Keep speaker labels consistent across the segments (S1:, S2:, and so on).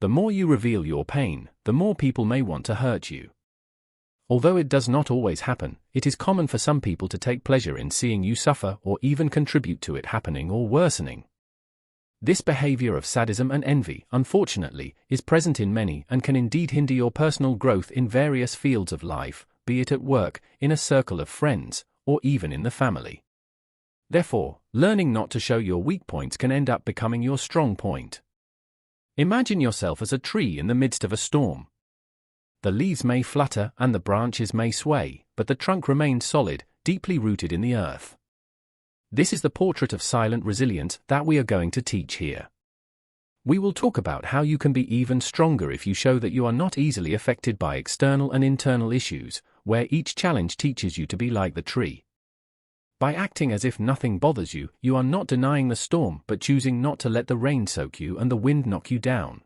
S1: The more you reveal your pain, the more people may want to hurt you. Although it does not always happen, it is common for some people to take pleasure in seeing you suffer or even contribute to it happening or worsening. This behavior of sadism and envy, unfortunately, is present in many and can indeed hinder your personal growth in various fields of life, be it at work, in a circle of friends, or even in the family. Therefore, learning not to show your weak points can end up becoming your strong point. Imagine yourself as a tree in the midst of a storm. The leaves may flutter and the branches may sway, but the trunk remains solid, deeply rooted in the earth. This is the portrait of silent resilience that we are going to teach here. We will talk about how you can be even stronger if you show that you are not easily affected by external and internal issues, where each challenge teaches you to be like the tree. By acting as if nothing bothers you, you are not denying the storm but choosing not to let the rain soak you and the wind knock you down.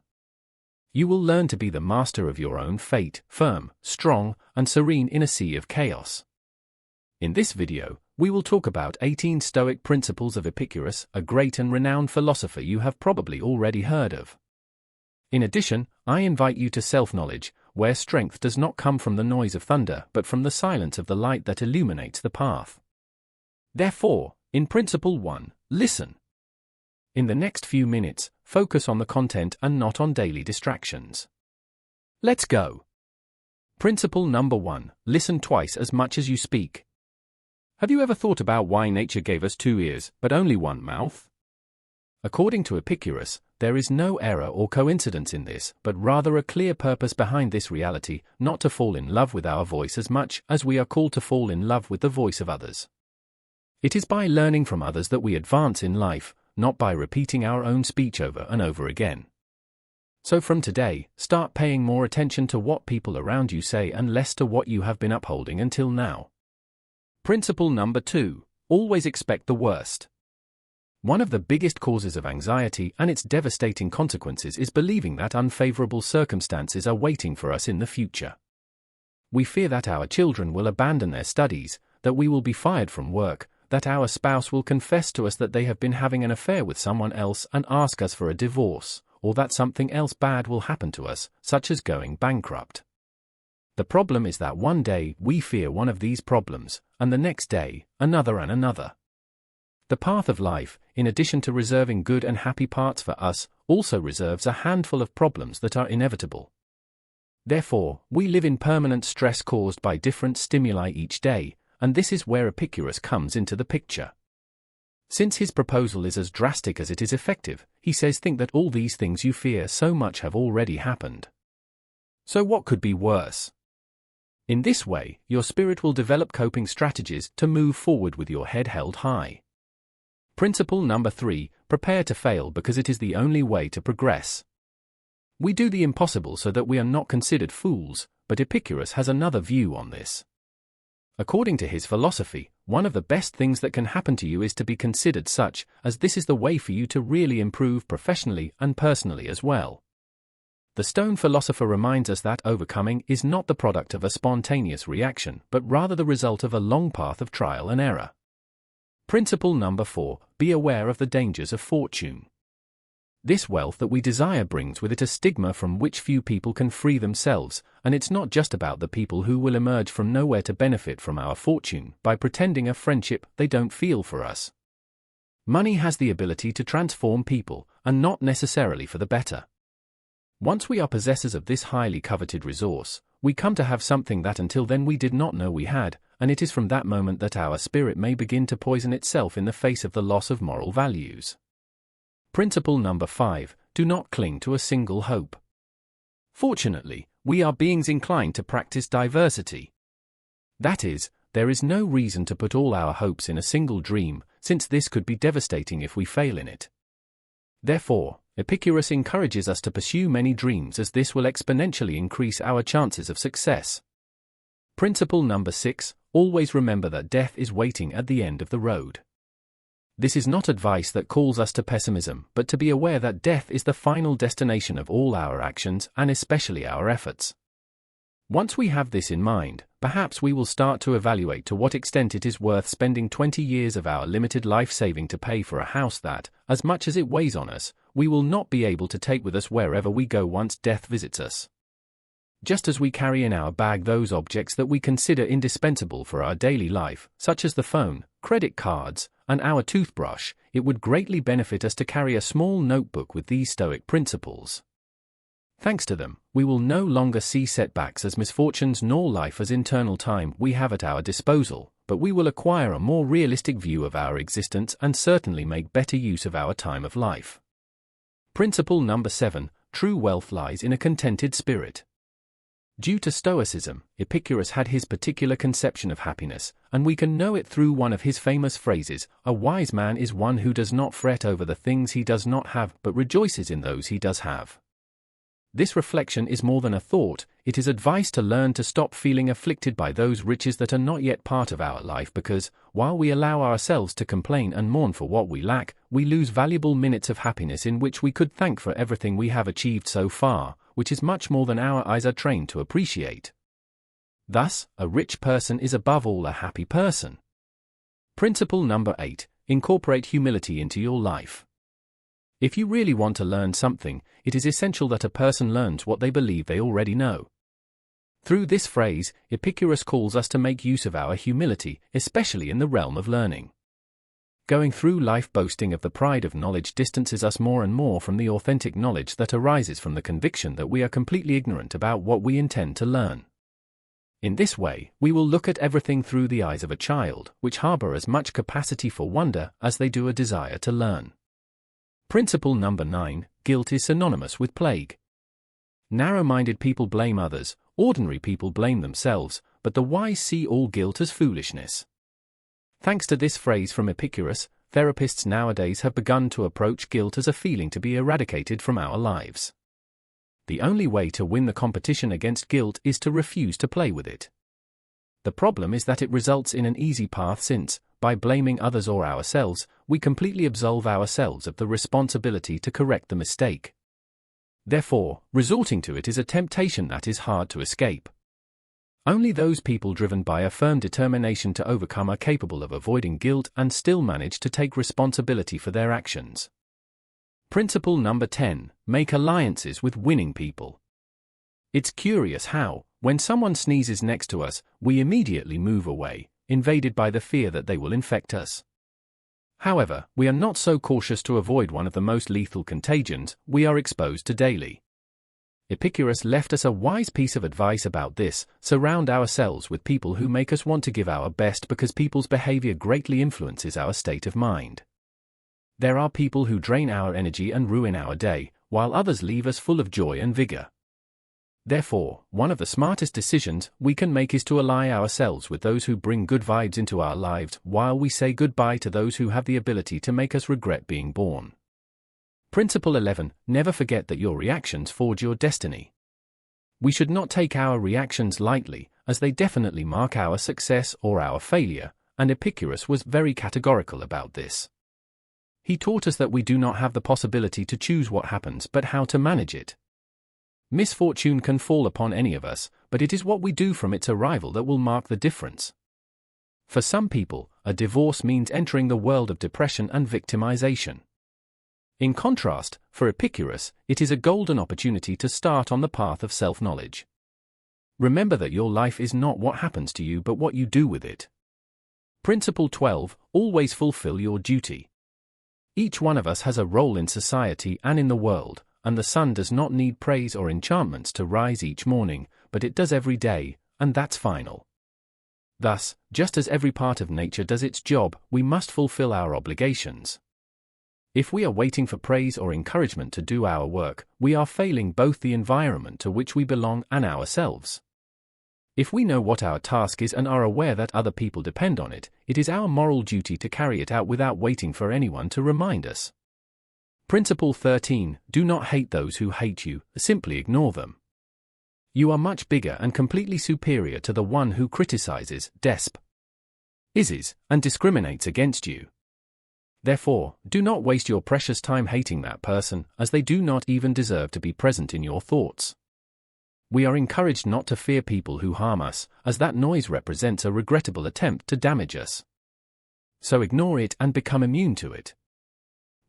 S1: You will learn to be the master of your own fate, firm, strong, and serene in a sea of chaos. In this video, we will talk about 18 Stoic principles of Epictetus, a great and renowned philosopher you have probably already heard of. In addition, I invite you to self-knowledge, where strength does not come from the noise of thunder but from the silence of the light that illuminates the path. Therefore, in Principle 1, listen. In the next few minutes, focus on the content and not on daily distractions. Let's go. Principle number 1, listen twice as much as you speak. Have you ever thought about why nature gave us 2 ears, but only 1 mouth? According to Epictetus, there is no error or coincidence in this, but rather a clear purpose behind this reality, not to fall in love with our voice as much as we are called to fall in love with the voice of others. It is by learning from others that we advance in life, not by repeating our own speech over and over again. So from today, start paying more attention to what people around you say and less to what you have been upholding until now. Principle number 2, always expect the worst. One of the biggest causes of anxiety and its devastating consequences is believing that unfavorable circumstances are waiting for us in the future. We fear that our children will abandon their studies, that we will be fired from work, that our spouse will confess to us that they have been having an affair with someone else and ask us for a divorce, or that something else bad will happen to us, such as going bankrupt. The problem is that one day we fear one of these problems, and the next day, another and another. The path of life, in addition to reserving good and happy parts for us, also reserves a handful of problems that are inevitable. Therefore, we live in permanent stress caused by different stimuli each day, and this is where Epictetus comes into the picture. Since his proposal is as drastic as it is effective, he says think that all these things you fear so much have already happened. So what could be worse? In this way, your spirit will develop coping strategies to move forward with your head held high. Principle number 3, prepare to fail because it is the only way to progress. We do the impossible so that we are not considered fools, but Epictetus has another view on this. According to his philosophy, one of the best things that can happen to you is to be considered such, as this is the way for you to really improve professionally and personally as well. The Stone philosopher reminds us that overcoming is not the product of a spontaneous reaction, but rather the result of a long path of trial and error. Principle number 4, be aware of the dangers of fortune. This wealth that we desire brings with it a stigma from which few people can free themselves, and it's not just about the people who will emerge from nowhere to benefit from our fortune by pretending a friendship they don't feel for us. Money has the ability to transform people, and not necessarily for the better. Once we are possessors of this highly coveted resource, we come to have something that until then we did not know we had, and it is from that moment that our spirit may begin to poison itself in the face of the loss of moral values. Principle number 5, do not cling to a single hope. Fortunately, we are beings inclined to practice diversity. That is, there is no reason to put all our hopes in a single dream, since this could be devastating if we fail in it. Therefore, Epictetus encourages us to pursue many dreams as this will exponentially increase our chances of success. Principle number 6, always remember that death is waiting at the end of the road. This is not advice that calls us to pessimism, but to be aware that death is the final destination of all our actions and especially our efforts. Once we have this in mind, perhaps we will start to evaluate to what extent it is worth spending 20 years of our limited life saving to pay for a house that, as much as it weighs on us, we will not be able to take with us wherever we go once death visits us. Just as we carry in our bag those objects that we consider indispensable for our daily life, such as the phone, credit cards, and our toothbrush, it would greatly benefit us to carry a small notebook with these Stoic principles. Thanks to them, we will no longer see setbacks as misfortunes nor life as internal time we have at our disposal, but we will acquire a more realistic view of our existence and certainly make better use of our time of life. Principle number 7, true wealth lies in a contented spirit. Due to Stoicism, Epictetus had his particular conception of happiness, and we can know it through one of his famous phrases, "A wise man is one who does not fret over the things he does not have but rejoices in those he does have." This reflection is more than a thought, it is advice to learn to stop feeling afflicted by those riches that are not yet part of our life because, while we allow ourselves to complain and mourn for what we lack, we lose valuable minutes of happiness in which we could thank for everything we have achieved so far, which is much more than our eyes are trained to appreciate. Thus, a rich person is above all a happy person. Principle number 8, incorporate humility into your life. If you really want to learn something, it is essential that a person learns what they believe they already know. Through this phrase, Epictetus calls us to make use of our humility, especially in the realm of learning. Going through life boasting of the pride of knowledge distances us more and more from the authentic knowledge that arises from the conviction that we are completely ignorant about what we intend to learn. In this way, we will look at everything through the eyes of a child, which harbor as much capacity for wonder as they do a desire to learn. Principle number 9, guilt is synonymous with plague. Narrow-minded people blame others, ordinary people blame themselves, but the wise see all guilt as foolishness. Thanks to this phrase from Epictetus, therapists nowadays have begun to approach guilt as a feeling to be eradicated from our lives. The only way to win the competition against guilt is to refuse to play with it. The problem is that it results in an easy path since, by blaming others or ourselves, we completely absolve ourselves of the responsibility to correct the mistake. Therefore, resorting to it is a temptation that is hard to escape. Only those people driven by a firm determination to overcome are capable of avoiding guilt and still manage to take responsibility for their actions. Principle number 10, make alliances with winning people. It's curious how, when someone sneezes next to us, we immediately move away, invaded by the fear that they will infect us. However, we are not so cautious to avoid one of the most lethal contagions we are exposed to daily. Epictetus left us a wise piece of advice about this: surround ourselves with people who make us want to give our best because people's behavior greatly influences our state of mind. There are people who drain our energy and ruin our day, while others leave us full of joy and vigor. Therefore, one of the smartest decisions we can make is to ally ourselves with those who bring good vibes into our lives while we say goodbye to those who have the ability to make us regret being born. Principle 11, never forget that your reactions forge your destiny. We should not take our reactions lightly, as they definitely mark our success or our failure, and Epictetus was very categorical about this. He taught us that we do not have the possibility to choose what happens but how to manage it. Misfortune can fall upon any of us, but it is what we do from its arrival that will mark the difference. For some people, a divorce means entering the world of depression and victimization. In contrast, for Epictetus, it is a golden opportunity to start on the path of self-knowledge. Remember that your life is not what happens to you but what you do with it. Principle 12, always fulfill your duty. Each one of us has a role in society and in the world, and the sun does not need praise or enchantments to rise each morning, but it does every day, and that's final. Thus, just as every part of nature does its job, we must fulfill our obligations. If we are waiting for praise or encouragement to do our work, we are failing both the environment to which we belong and ourselves. If we know what our task is and are aware that other people depend on it, it is our moral duty to carry it out without waiting for anyone to remind us. Principle 13, do not hate those who hate you, simply ignore them. You are much bigger and completely superior to the one who criticizes, despises, and discriminates against you. Therefore, do not waste your precious time hating that person, as they do not even deserve to be present in your thoughts. We are encouraged not to fear people who harm us, as that noise represents a regrettable attempt to damage us. So ignore it and become immune to it.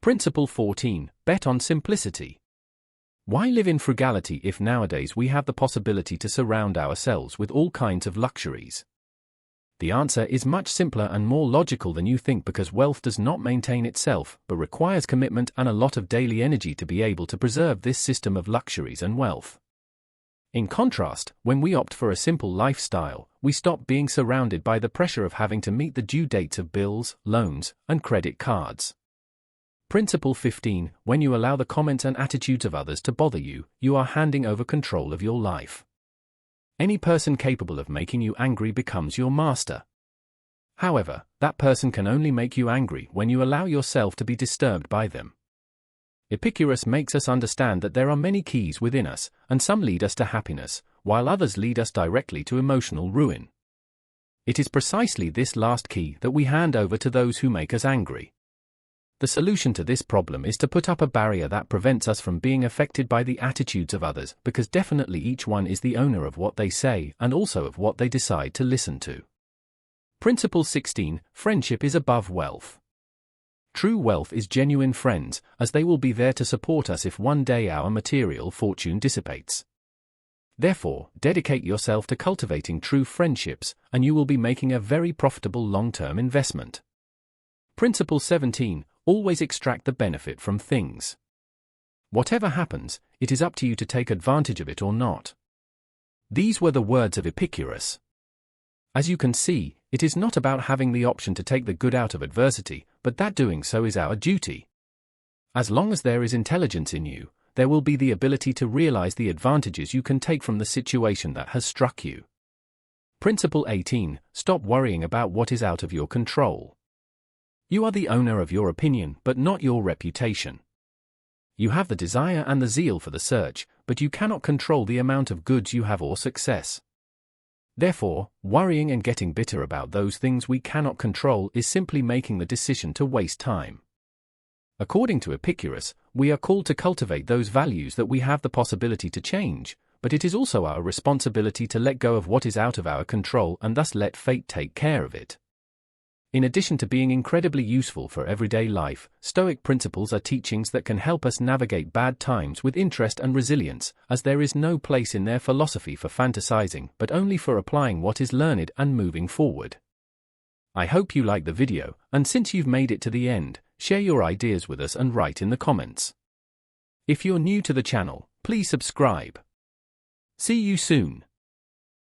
S1: Principle 14. Bet on simplicity. Why live in frugality if nowadays we have the possibility to surround ourselves with all kinds of luxuries? The answer is much simpler and more logical than you think, because wealth does not maintain itself, but requires commitment and a lot of daily energy to be able to preserve this system of luxuries and wealth. In contrast, when we opt for a simple lifestyle, we stop being surrounded by the pressure of having to meet the due dates of bills, loans, and credit cards. Principle 15. When you allow the comments and attitudes of others to bother you, you are handing over control of your life. Any person capable of making you angry becomes your master. However, that person can only make you angry when you allow yourself to be disturbed by them. Epictetus makes us understand that there are many keys within us, and some lead us to happiness, while others lead us directly to emotional ruin. It is precisely this last key that we hand over to those who make us angry. The solution to this problem is to put up a barrier that prevents us from being affected by the attitudes of others, because definitely each one is the owner of what they say and also of what they decide to listen to. Principle 16. Friendship is above wealth. True wealth is genuine friends, as they will be there to support us if one day our material fortune dissipates. Therefore, dedicate yourself to cultivating true friendships, and you will be making a very profitable long-term investment. Principle 17. Always extract the benefit from things. Whatever happens, it is up to you to take advantage of it or not. These were the words of Epictetus. As you can see, it is not about having the option to take the good out of adversity, but that doing so is our duty. As long as there is intelligence in you, there will be the ability to realize the advantages you can take from the situation that has struck you. Principle 18. Stop worrying about what is out of your control. You are the owner of your opinion, but not your reputation. You have the desire and the zeal for the search, but you cannot control the amount of goods you have or success. Therefore, worrying and getting bitter about those things we cannot control is simply making the decision to waste time. According to Epictetus, we are called to cultivate those values that we have the possibility to change, but it is also our responsibility to let go of what is out of our control and thus let fate take care of it. In addition to being incredibly useful for everyday life, Stoic principles are teachings that can help us navigate bad times with interest and resilience, as there is no place in their philosophy for fantasizing, but only for applying what is learned and moving forward. I hope you like the video, and since you've made it to the end, share your ideas with us and write in the comments. If you're new to the channel, please subscribe. See you soon.